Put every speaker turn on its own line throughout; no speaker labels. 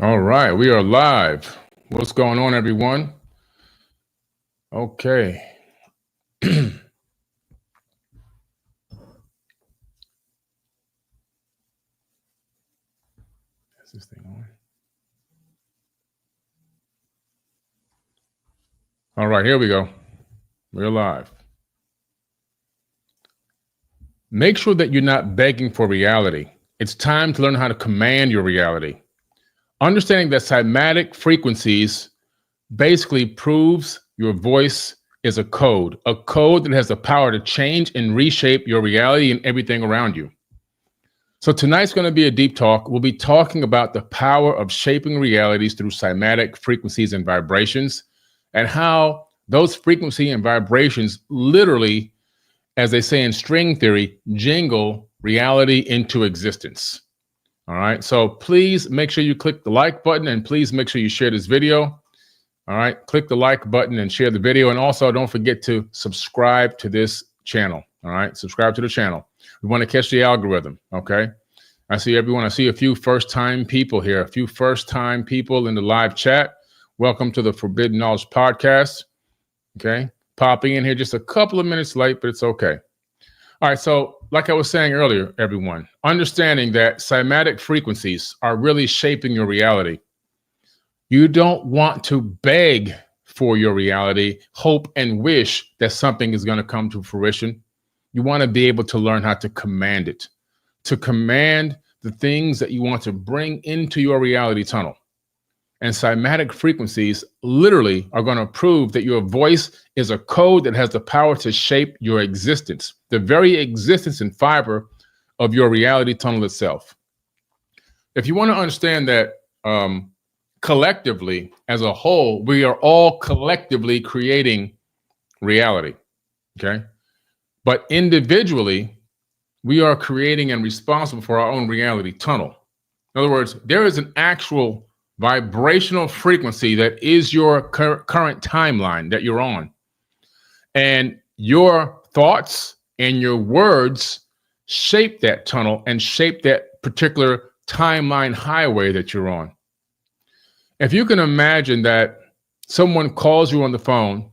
All right, we are live. What's going on, everyone? Okay. Is this thing on? All right, here we go. We're live. Make sure that you're not begging for reality. It's time to learn how to command your reality. Understanding that cymatic frequencies basically proves your voice is a code that has the power to change and reshape your reality and everything around you. So tonight's going to be a deep talk. We'll be talking about the power of shaping realities through cymatic frequencies and vibrations, and how those frequency and vibrations literally, as they say in string theory, jingle reality into existence. All right. So please make sure you click the like button, and please make sure you share this video. All right. Click the like button and share the video. And also don't forget to subscribe to this channel. All right. Subscribe to the channel. We want to catch the algorithm. Okay. I see everyone. I see a few first-time people here, a few first-time people in the live chat. Welcome to the Forbidden Knowledge Podcast. Okay. Popping in here just a couple of minutes late, but it's okay. All right, so like I was saying earlier, everyone, understanding that cymatic frequencies are really shaping your reality. You don't want to beg for your reality, hope and wish that something is going to come to fruition. You want to be able to learn how to command it, to command the things that you want to bring into your reality tunnel. And cymatic frequencies literally are going to prove that your voice is a code that has the power to shape your existence, the very existence and fiber of your reality tunnel itself. If you want to understand that collectively, as a whole, we are all collectively creating reality, okay? But individually, we are creating and responsible for our own reality tunnel. In other words, there is an actual vibrational frequency that is your current timeline that you're on. And your thoughts and your words shape that tunnel and shape that particular timeline highway that you're on. If you can imagine that someone calls you on the phone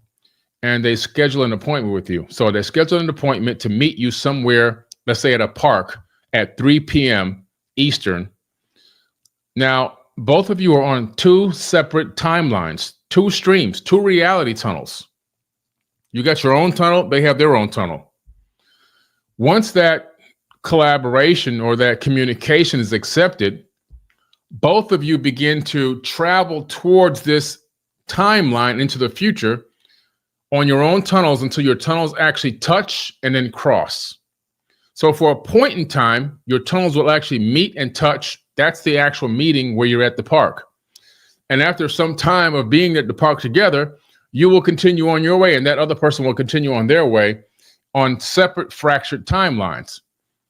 and they schedule an appointment with you. So they schedule an appointment to meet you somewhere, let's say at a park at 3 p.m. Eastern. Now, both of you are on two separate timelines, two streams, two reality tunnels. You got your own tunnel, they have their own tunnel. Once that collaboration or that communication is accepted, both of you begin to travel towards this timeline into the future on your own tunnels until your tunnels actually touch and then cross. So for a point in time, your tunnels will actually meet and touch. That's the actual meeting where you're at the park. And after some time of being at the park together, you will continue on your way, and that other person will continue on their way on separate fractured timelines.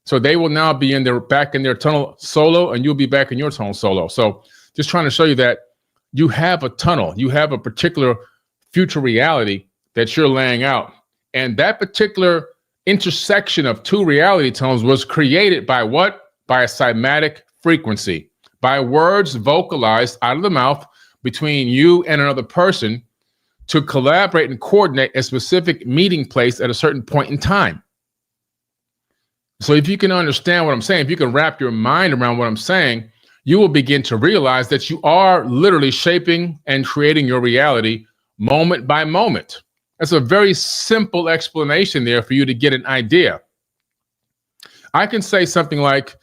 So they will now be back in their tunnel solo, and you'll be back in your tunnel solo. So just trying to show you that you have a tunnel, you have a particular future reality that you're laying out. And that particular intersection of two reality tunnels was created by what? By a cymatic frequency, by words vocalized out of the mouth between you and another person to collaborate and coordinate a specific meeting place at a certain point in time. So if you can understand what I'm saying, if you can wrap your mind around what I'm saying, you will begin to realize that you are literally shaping and creating your reality moment by moment. That's a very simple explanation there for you to get an idea. I can say something like,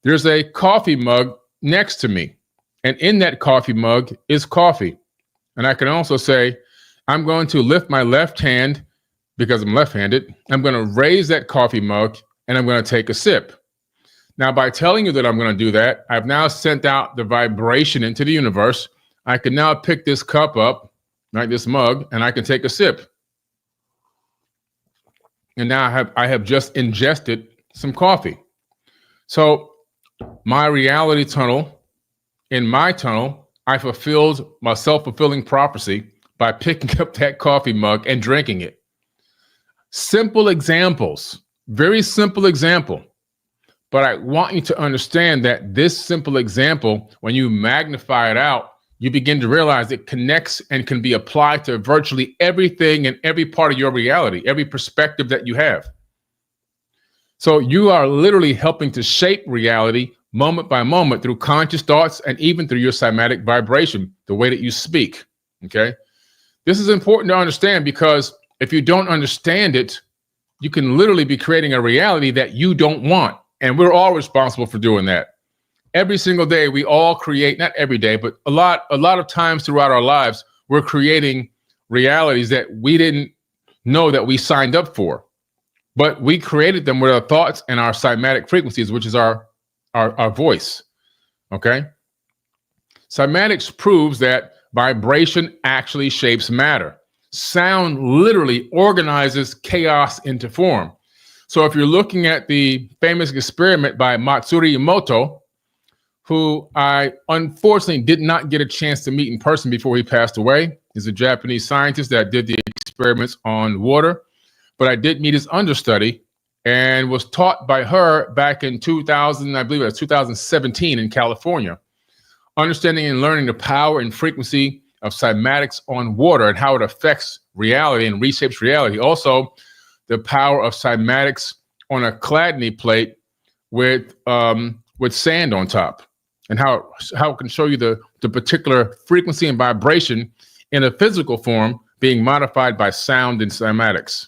there's a coffee mug next to me, and in that coffee mug is coffee. And I can also say, I'm going to lift my left hand because I'm left-handed. I'm going to raise that coffee mug and I'm going to take a sip. Now, by telling you that I'm going to do that, I've now sent out the vibration into the universe. I can now pick this cup up, right, this mug, and I can take a sip. And now I have just ingested some coffee. So my reality tunnel, in my tunnel, I fulfilled my self-fulfilling prophecy by picking up that coffee mug and drinking it. Simple examples, very simple example. But I want you to understand that this simple example, when you magnify it out, you begin to realize it connects and can be applied to virtually everything and every part of your reality, every perspective that you have. So you are literally helping to shape reality moment by moment through conscious thoughts and even through your cymatic vibration, the way that you speak. Okay. This is important to understand because if you don't understand it, you can literally be creating a reality that you don't want. And we're all responsible for doing that. Every single day, we all create, not every day, but a lot of times throughout our lives, we're creating realities that we didn't know that we signed up for. But we created them with our thoughts and our cymatic frequencies, which is our voice. Okay. Cymatics proves that vibration actually shapes matter. Sound literally organizes chaos into form. So if you're looking at the famous experiment by Matsuri Emoto, who I unfortunately did not get a chance to meet in person before he passed away. He's a Japanese scientist that did the experiments on water, but I did meet his understudy and was taught by her back in 2000, I believe it was 2017 in California, understanding and learning the power and frequency of cymatics on water and how it affects reality and reshapes reality. Also, the power of cymatics on a Chladni plate with sand on top, and how it can show you the particular frequency and vibration in a physical form being modified by sound and cymatics.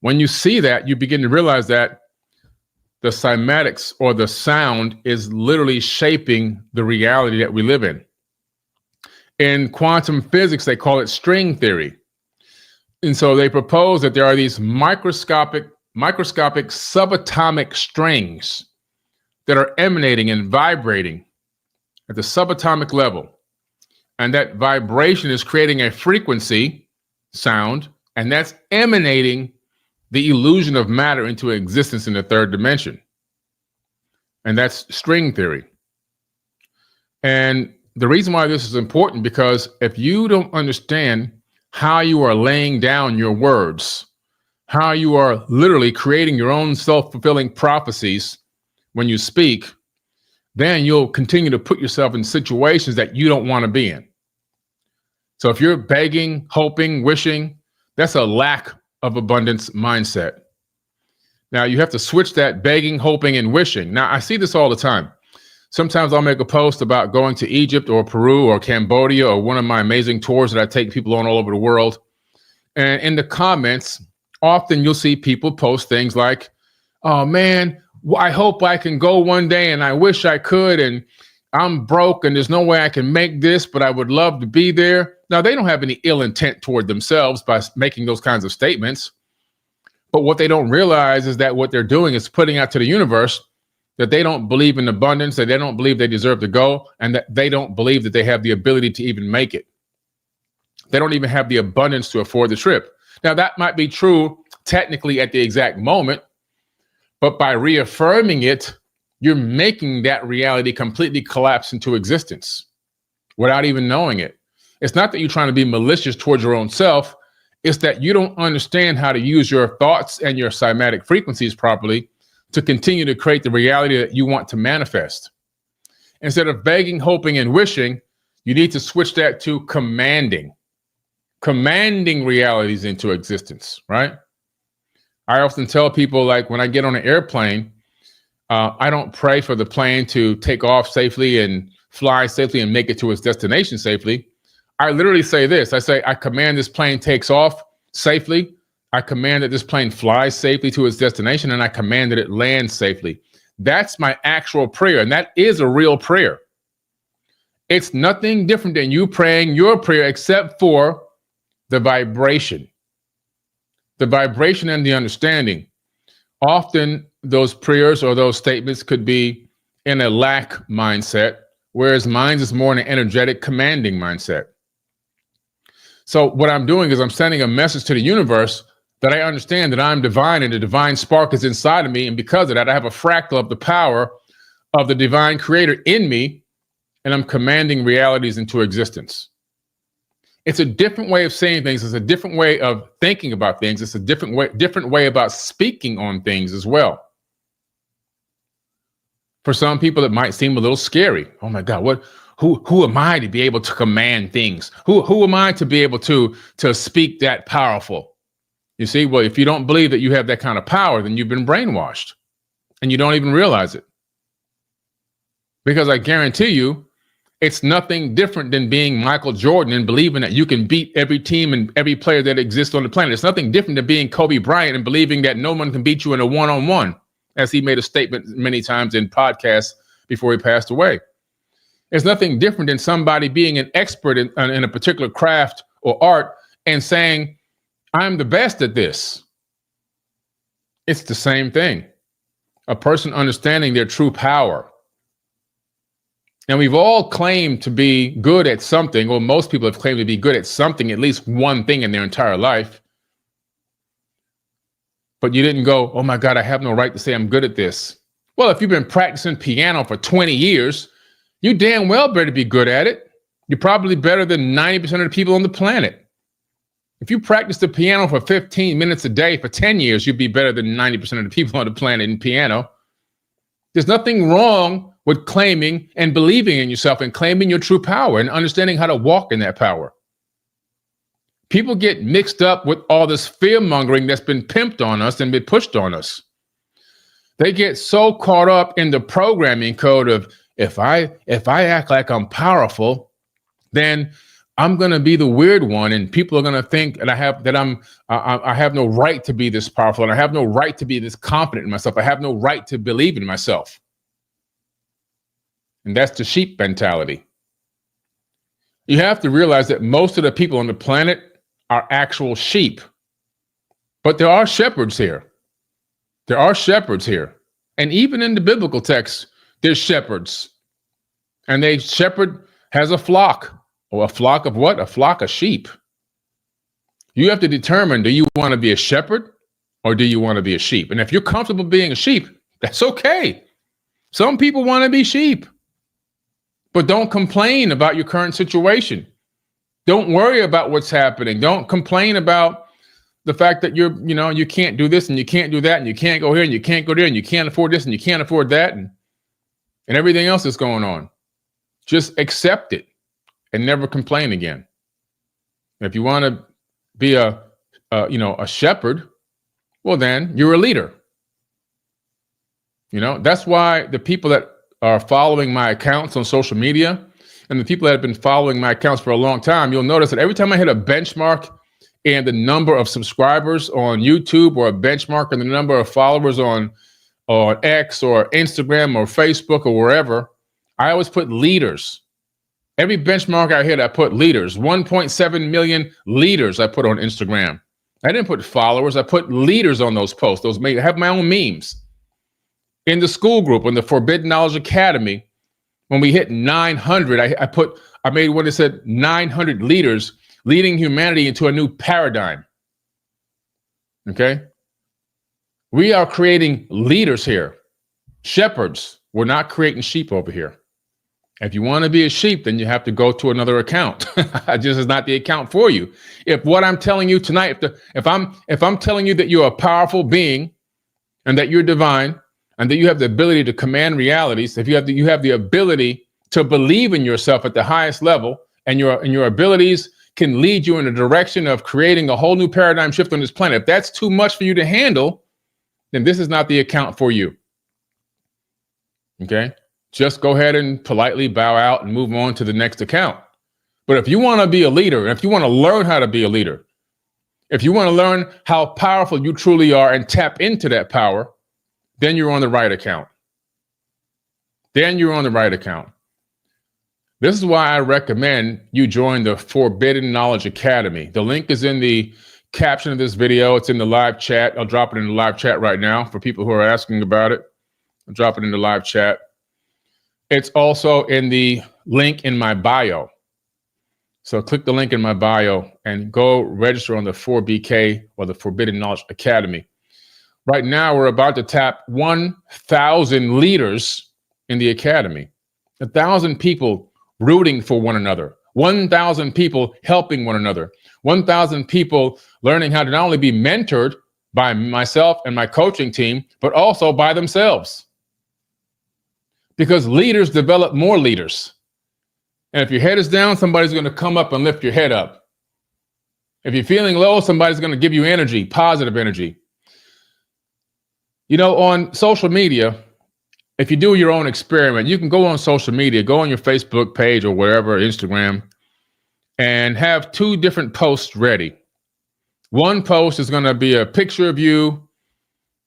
When you see that, you begin to realize that the cymatics or the sound is literally shaping the reality that we live in. In quantum physics, they call it string theory. And so they propose that there are these microscopic subatomic strings that are emanating and vibrating at the subatomic level. And that vibration is creating a frequency, sound, and that's emanating the illusion of matter into existence in the third dimension. And that's string theory. And the reason why this is important, because if you don't understand how you are laying down your words, how you are literally creating your own self-fulfilling prophecies when you speak, then you'll continue to put yourself in situations that you don't want to be in. So if you're begging, hoping, wishing, that's a lack of abundance mindset. Now you have to switch that begging, hoping, and wishing. Now I see this all the time. Sometimes I'll make a post about going to Egypt or Peru or Cambodia or one of my amazing tours that I take people on all over the world. And in the comments, often you'll see people post things like, oh man, I hope I can go one day and I wish I could, and I'm broke and there's no way I can make this, but I would love to be there. Now, they don't have any ill intent toward themselves by making those kinds of statements. But what they don't realize is that what they're doing is putting out to the universe that they don't believe in abundance, that they don't believe they deserve to go, and that they don't believe that they have the ability to even make it. They don't even have the abundance to afford the trip. Now, that might be true technically at the exact moment, but by reaffirming it, you're making that reality completely collapse into existence without even knowing it. It's not that you're trying to be malicious towards your own self. It's that you don't understand how to use your thoughts and your cymatic frequencies properly to continue to create the reality that you want to manifest. Instead of begging, hoping, and wishing, you need to switch that to commanding realities into existence, right? I often tell people, like when I get on an airplane, I don't pray for the plane to take off safely and fly safely and make it to its destination safely. I literally say this. I say, I command this plane takes off safely. I command that this plane flies safely to its destination, and I command that it lands safely. That's my actual prayer, and that is a real prayer. It's nothing different than you praying your prayer, except for the vibration and the understanding. Often those prayers or those statements could be in a lack mindset, whereas mine is more in an energetic, commanding mindset. So what I'm doing is I'm sending a message to the universe that I understand that I'm divine and the divine spark is inside of me. And because of that, I have a fractal of the power of the divine creator in me, and I'm commanding realities into existence. It's a different way of saying things. It's a different way of thinking about things. It's a different way about speaking on things as well. For some people, it might seem a little scary. Oh my God, who am I to be able to command things? Who am I to be able to speak that powerful? You see, well, if you don't believe that you have that kind of power, then you've been brainwashed and you don't even realize it. Because I guarantee you, it's nothing different than being Michael Jordan and believing that you can beat every team and every player that exists on the planet. It's nothing different than being Kobe Bryant and believing that no one can beat you in a one-on-one, as he made a statement many times in podcasts before he passed away. It's nothing different than somebody being an expert in a particular craft or art and saying, I'm the best at this. It's the same thing. A person understanding their true power. And we've all claimed to be good at something, or most people have claimed to be good at something, at least one thing in their entire life. But you didn't go, oh my God, I have no right to say I'm good at this. Well, if you've been practicing piano for 20 years, you damn well better be good at it. You're probably better than 90% of the people on the planet. If you practice the piano for 15 minutes a day for 10 years, you'd be better than 90% of the people on the planet in piano. There's nothing wrong with claiming and believing in yourself and claiming your true power and understanding how to walk in that power. People get mixed up with all this fear mongering that's been pimped on us and been pushed on us. They get so caught up in the programming code of if I act like I'm powerful, then I'm going to be the weird one, and people are going to think that I have no right to be this powerful, and I have no right to be this confident in myself. I have no right to believe in myself. And that's the sheep mentality. You have to realize that most of the people on the planet are actual sheep. But there are shepherds here. There are shepherds here. And even in the biblical text, there's shepherds. And a shepherd has a flock. Or a flock of what? A flock of sheep. You have to determine, do you want to be a shepherd or do you want to be a sheep? And if you're comfortable being a sheep, that's okay. Some people want to be sheep. But don't complain about your current situation. Don't worry about what's happening. Don't complain about the fact that you can't do this and you can't do that and you can't go here and you can't go there and you can't afford this and you can't afford that and everything else that's going on. Just accept it and never complain again. If you want to be a shepherd, well then you're a leader. That's why the people that are following my accounts on social media and the people that have been following my accounts for a long time, you'll notice that every time I hit a benchmark in the number of subscribers on YouTube or a benchmark in the number of followers on X or Instagram or Facebook or wherever, I always put leaders. Every benchmark I hit, I put leaders. 1.7 million leaders I put on Instagram. I didn't put followers. I put leaders on those posts. I have my own memes. In the school group, in the Forbidden Knowledge Academy, when we hit 900, I made one that said 900 leaders leading humanity into a new paradigm. Okay? We are creating leaders here, shepherds. We're not creating sheep over here. If you want to be a sheep, then you have to go to another account. This is not the account for you. If what I'm telling you tonight, if I'm telling you that you're a powerful being and that you're divine, and that you have the ability to command realities, if you have the ability to believe in yourself at the highest level, and your abilities can lead you in a direction of creating a whole new paradigm shift on this planet. If that's too much for you to handle, then this is not the account for you. Okay? Just go ahead and politely bow out and move on to the next account. But if you want to be a leader, if you want to learn how to be a leader, if you want to learn how powerful you truly are and tap into that power, then you're on the right account. Then you're on the right account. This is why I recommend you join the Forbidden Knowledge Academy. The link is in the caption of this video. It's in the live chat. I'll drop it in the live chat right now for people who are asking about it. I'll drop it in the live chat. It's also in the link in my bio. So click the link in my bio and go register on the 4BK or the Forbidden Knowledge Academy. Right now, we're about to tap 1,000 leaders in the academy, 1,000 people rooting for one another, 1,000 people helping one another, 1,000 people learning how to not only be mentored by myself and my coaching team, but also by themselves. because leaders develop more leaders. And if your head is down, somebody's going to come up and lift your head up. If you're feeling low, somebody's going to give you energy, positive energy. You know, on social media, if you do your own experiment, you can go on social media, go on your Facebook page or wherever, Instagram, and have 2 different posts ready. One post is going to be a picture of you,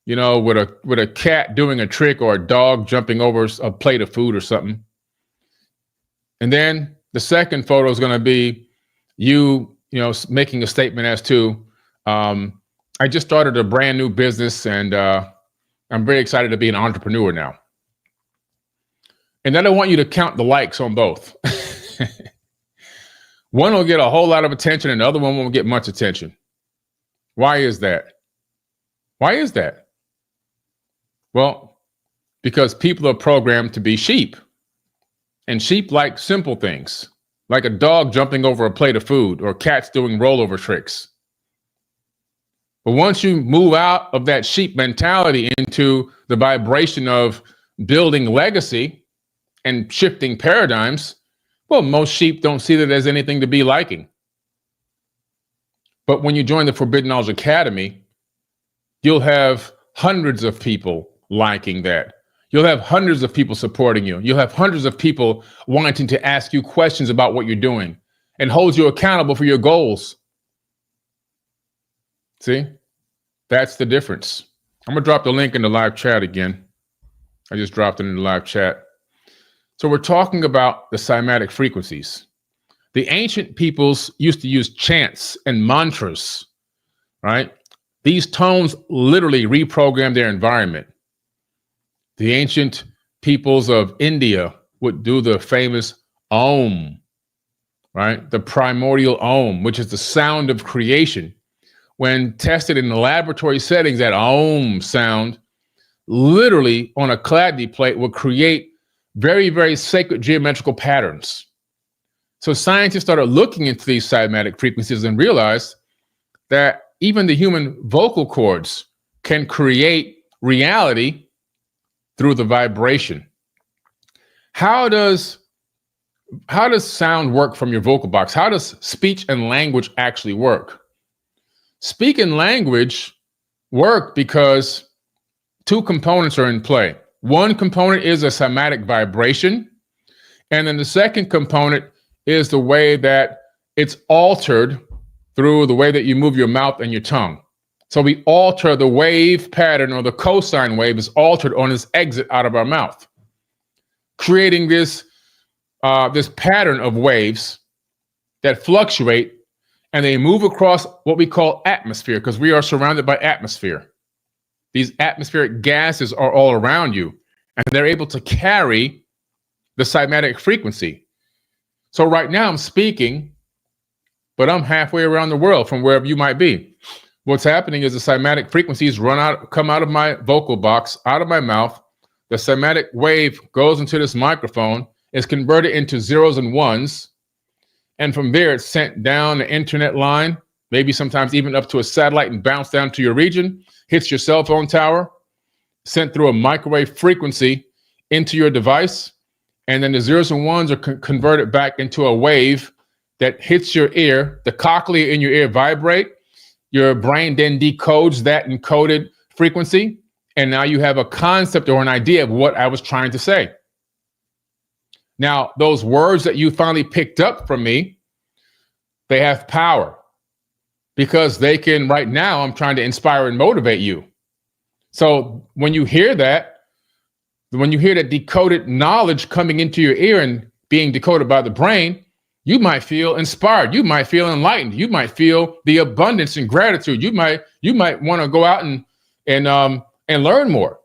you know, with a cat doing a trick or a dog jumping over a plate of food or something. And then the second photo is going to be you, you know, making a statement as to, I just started a brand new business and I'm very excited to be an entrepreneur now. And then I want you to count the likes on both. One will get a whole lot of attention and the other one won't get much attention. Why is that? Why is that? Well, because people are programmed to be sheep. And sheep like simple things, like a dog jumping over a plate of food or cats doing rollover tricks. But once you move out of that sheep mentality into the vibration of building legacy and shifting paradigms, well, most sheep don't see that as anything to be liking. But when you join the Forbidden Knowledge Academy, you'll have hundreds of people liking that. You'll have hundreds of people supporting you. You'll have hundreds of people wanting to ask you questions about what you're doing and hold you accountable for your goals. See, that's the difference. I'm going to drop the link in the live chat again. I just dropped it in the live chat. So we're talking about the cymatic frequencies. The ancient peoples used to use chants and mantras, right? These tones literally reprogram their environment. The ancient peoples of India would do the famous Om, right? The primordial Om, which is the sound of creation. When tested in the laboratory settings, that Om sound literally on a Chladni plate will create very, very sacred geometrical patterns. So scientists started looking into these cymatic frequencies and realized that even the human vocal cords can create reality through the vibration. How does sound work from your vocal box? How does speech and language actually work? Speak and language work because 2 components are in play. One component is a cymatic vibration, and then the second component is the way that it's altered through the way that you move your mouth and your tongue. So we alter the wave pattern, or the cosine wave is altered on its exit out of our mouth, creating this pattern of waves that fluctuate, and they move across what we call atmosphere, because we are surrounded by atmosphere. These atmospheric gases are all around you, and they're able to carry the cymatic frequency. So right now I'm speaking, but I'm halfway around the world from wherever you might be. What's happening is the cymatic frequencies come out of my vocal box, out of my mouth. The cymatic wave goes into this microphone, is converted into zeros and ones, and from there it's sent down the internet line, maybe sometimes even up to a satellite, and bounced down to your region, hits your cell phone tower, sent through a microwave frequency into your device, and then the zeros and ones are converted back into a wave that hits your ear. The cochlea in your ear vibrate. Your brain then decodes that encoded frequency, and now you have a concept or an idea of what I was trying to say. Now, those words that you finally picked up from me, they have power, because they can, right now, I'm trying to inspire and motivate you. So when you hear that decoded knowledge coming into your ear and being decoded by the brain, you might feel inspired. You might feel enlightened. You might feel the abundance and gratitude. You might want to go out and learn more.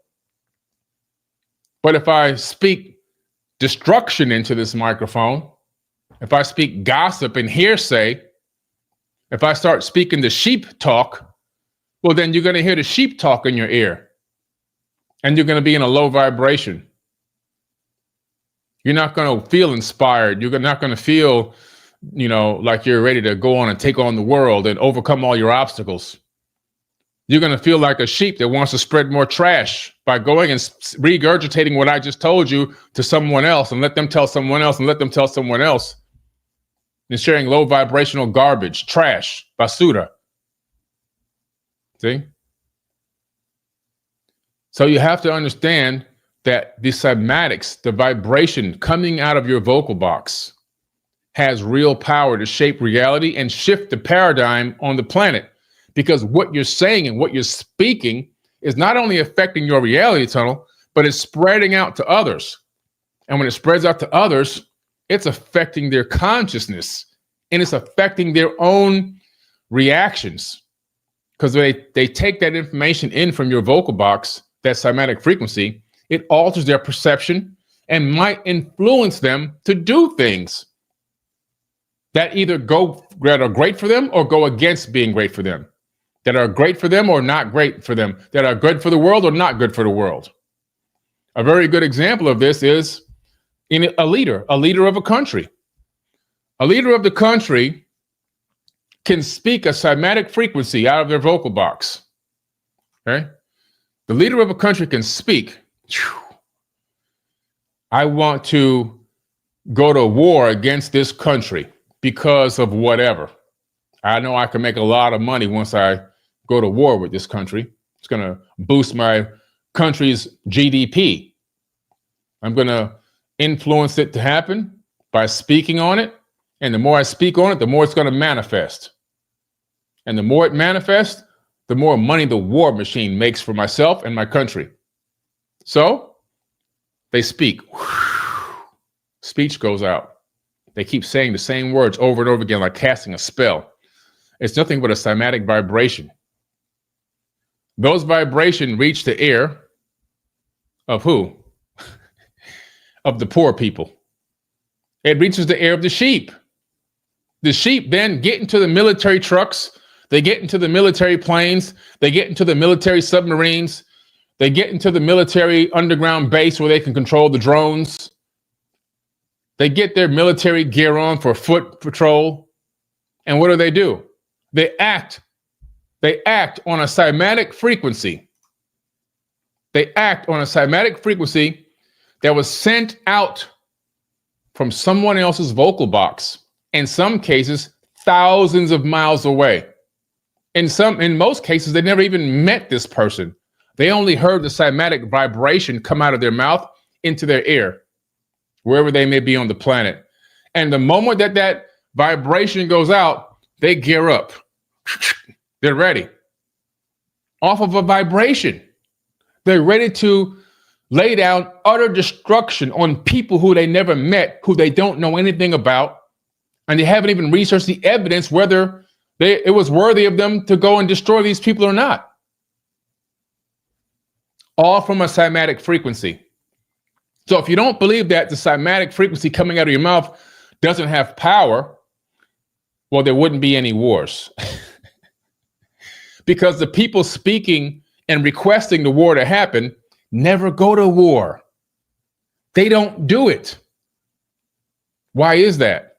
But if I speak destruction into this microphone, if I speak gossip and hearsay, if I start speaking the sheep talk, well, then you're going to hear the sheep talk in your ear, and you're going to be in a low vibration. You're not going to feel inspired. You're not going to feel, like you're ready to go on and take on the world and overcome all your obstacles. You're going to feel like a sheep that wants to spread more trash. by going and regurgitating what I just told you to someone else and let them tell someone else and let them tell someone else, and sharing low vibrational garbage, trash, basura. See? So you have to understand that the cymatics, the vibration coming out of your vocal box, has real power to shape reality and shift the paradigm on the planet. Because what you're saying and what you're speaking is not only affecting your reality tunnel, but it's spreading out to others. And when it spreads out to others, it's affecting their consciousness and it's affecting their own reactions. Because they take that information in from your vocal box, that cymatic frequency, it alters their perception and might influence them to do things that either that are great for them or go against being great for them, that are great for them or not great for them, that are good for the world or not good for the world. A very good example of this is in a leader of a country. A leader of the country can speak a cymatic frequency out of their vocal box. Okay? The leader of a country can speak, I want to go to war against this country because of whatever. I know I can make a lot of money once I go to war with this country. It's going to boost my country's GDP. I'm going to influence it to happen by speaking on it. And the more I speak on it, the more it's going to manifest. And the more it manifests, the more money the war machine makes for myself and my country. So they speak. Speech goes out. They keep saying the same words over and over again, like casting a spell. It's nothing but a cymatic vibration. Those vibrations reach the ear of who? Of the poor people. It reaches the ear of the sheep. The sheep then get into the military trucks. They get into the military planes. They get into the military submarines. They get into the military underground base where they can control the drones. They get their military gear on for foot patrol. And what do? They act on a cymatic frequency. They act on a cymatic frequency that was sent out from someone else's vocal box. In some cases, thousands of miles away. In most cases, they never even met this person. They only heard the cymatic vibration come out of their mouth into their ear, wherever they may be on the planet. And the moment that vibration goes out, they gear up. They're ready. Off of a vibration. They're ready to lay down utter destruction on people who they never met, who they don't know anything about, and they haven't even researched the evidence whether it was worthy of them to go and destroy these people or not. All from a cymatic frequency. So if you don't believe that the cymatic frequency coming out of your mouth doesn't have power, well, there wouldn't be any wars. Because the people speaking and requesting the war to happen never go to war. They don't do it. Why is that?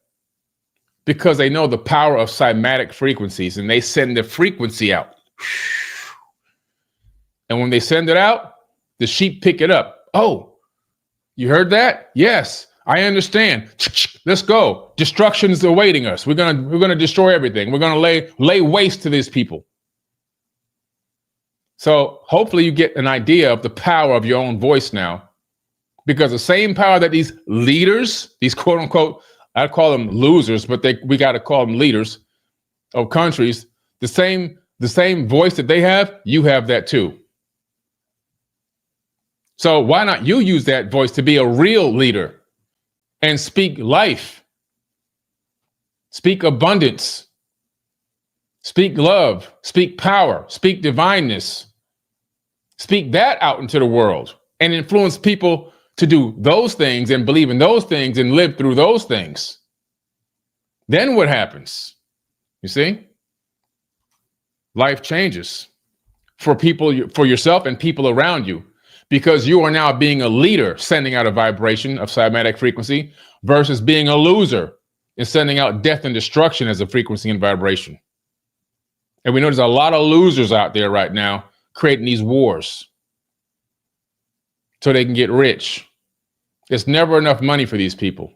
Because they know the power of cymatic frequencies and they send the frequency out. And when they send it out, the sheep pick it up. Oh, you heard that? Yes, I understand. Let's go. Destruction is awaiting us. We're gonna destroy everything. We're gonna lay waste to these people. So hopefully you get an idea of the power of your own voice now, because the same power that these leaders, these quote unquote, I call them losers, but we got to call them leaders of countries, the same voice that they have, you have that too. So why not you use that voice to be a real leader and speak life, speak abundance, speak love, speak power, speak divineness, speak that out into the world and influence people to do those things and believe in those things and live through those things. Then what happens? You see? Life changes for people, for yourself and people around you, because you are now being a leader, sending out a vibration of cymatic frequency versus being a loser and sending out death and destruction as a frequency and vibration. And we know there's a lot of losers out there right now creating these wars. so they can get rich. It's never enough money for these people.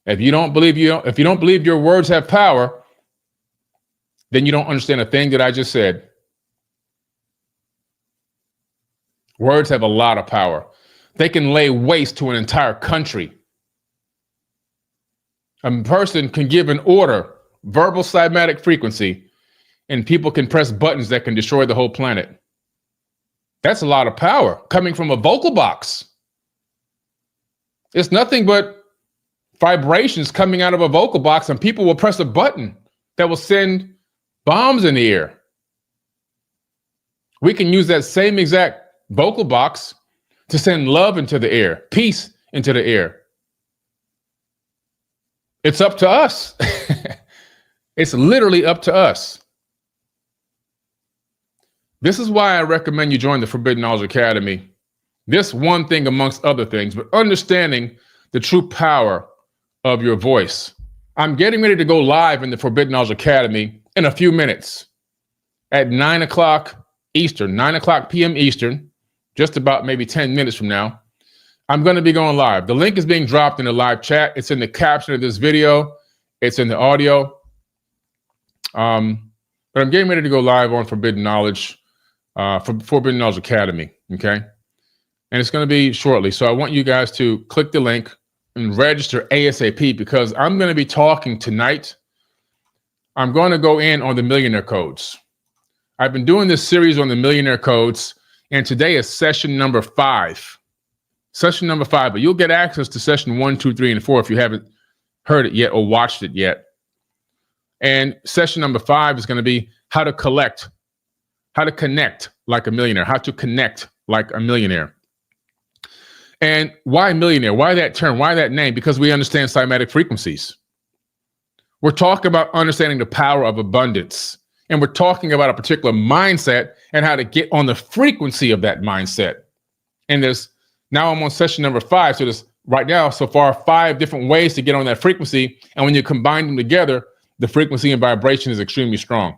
If you don't believe your words have power, then you don't understand a thing that I just said. Words have a lot of power. They can lay waste to an entire country. A person can give an order, verbal cymatic frequency, and people can press buttons that can destroy the whole planet. That's a lot of power coming from a vocal box. It's nothing but vibrations coming out of a vocal box, and people will press a button that will send bombs in the air. We can use that same exact vocal box to send love into the air, peace into the air. It's up to us. It's literally up to us. This is why I recommend you join the Forbidden Knowledge Academy. This one thing amongst other things, but understanding the true power of your voice. I'm getting ready to go live in the Forbidden Knowledge Academy in a few minutes at 9 o'clock Eastern, 9 o'clock p.m. Eastern, just about maybe 10 minutes from now. I'm going to be going live. The link is being dropped in the live chat. It's in the caption of this video. It's in the audio. But I'm getting ready to go live on Forbidden Knowledge, Forbidden Knowledge Academy, okay? And it's going to be shortly. So I want you guys to click the link and register ASAP, because I'm going to be talking tonight. I'm going to go in on the millionaire codes. I've been doing this series on the millionaire codes, and today is session number 5. Session number 5, but you'll get access to session 1, 2, 3, and 4 if you haven't heard it yet or watched it yet. And session number 5 is going to be how to connect like a millionaire, how to connect like a millionaire. And why millionaire? Why that term? Why that name? Because we understand cymatic frequencies. We're talking about understanding the power of abundance. And we're talking about a particular mindset and how to get on the frequency of that mindset. And now I'm on session number 5. So there's right now, so far, 5 different ways to get on that frequency. And when you combine them together, the frequency and vibration is extremely strong.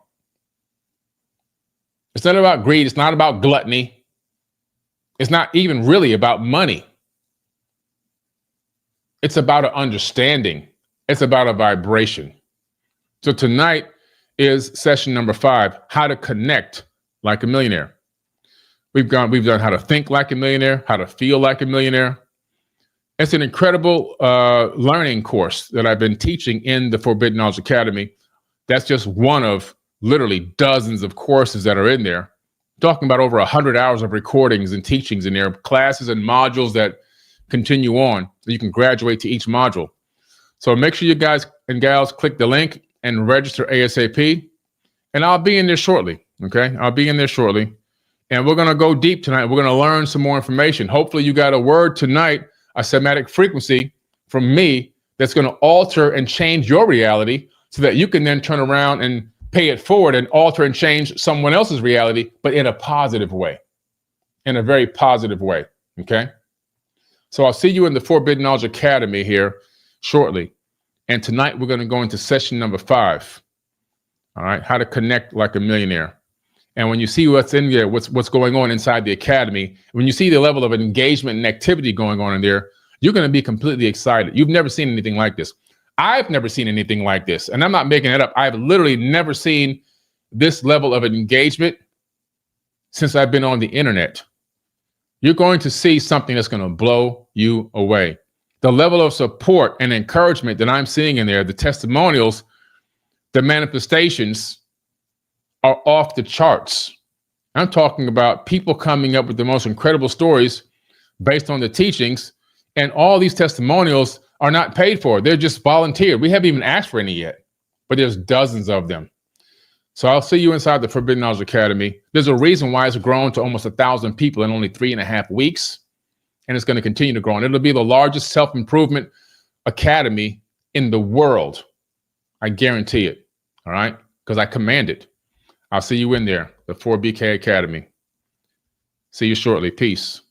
It's not about greed. It's not about gluttony. It's not even really about money. It's about an understanding. It's about a vibration. So tonight is session number 5, how to connect like a millionaire. We've done how to think like a millionaire, how to feel like a millionaire. It's an incredible learning course that I've been teaching in the Forbidden Knowledge Academy. That's just one of literally dozens of courses that are in there. Talking about over 100 hours of recordings and teachings in there, classes and modules that continue on, so you can graduate to each module. So make sure you guys and gals click the link and register ASAP. And I'll be in there shortly, okay? I'll be in there shortly. And we're going to go deep tonight. We're going to learn some more information. Hopefully you got a word tonight, a cymatic frequency from me that's going to alter and change your reality so that you can then turn around and pay it forward and alter and change someone else's reality, but in a positive way, in a very positive way, okay? So I'll see you in the Forbidden Knowledge Academy here shortly. And tonight we're going to go into session number 5, all right? How to connect like a millionaire. And when you see what's in there, what's going on inside the academy, when you see the level of engagement and activity going on in there, you're going to be completely excited. You've never seen anything like this. I've never seen anything like this, and I'm not making it up. I've literally never seen this level of engagement since I've been on the internet. You're going to see something that's going to blow you away. The level of support and encouragement that I'm seeing in there, the testimonials, the manifestations are off the charts. I'm talking about people coming up with the most incredible stories based on the teachings, and all these testimonials are not paid for. They're just volunteered. We haven't even asked for any yet, but there's dozens of them. So I'll see you inside the Forbidden Knowledge Academy. There's a reason why it's grown to almost 1,000 people in only 3.5 weeks, and it's going to continue to grow. And it'll be the largest self-improvement academy in the world. I guarantee it, all right? Because I command it. I'll see you in there, the 4BK Academy. See you shortly. Peace.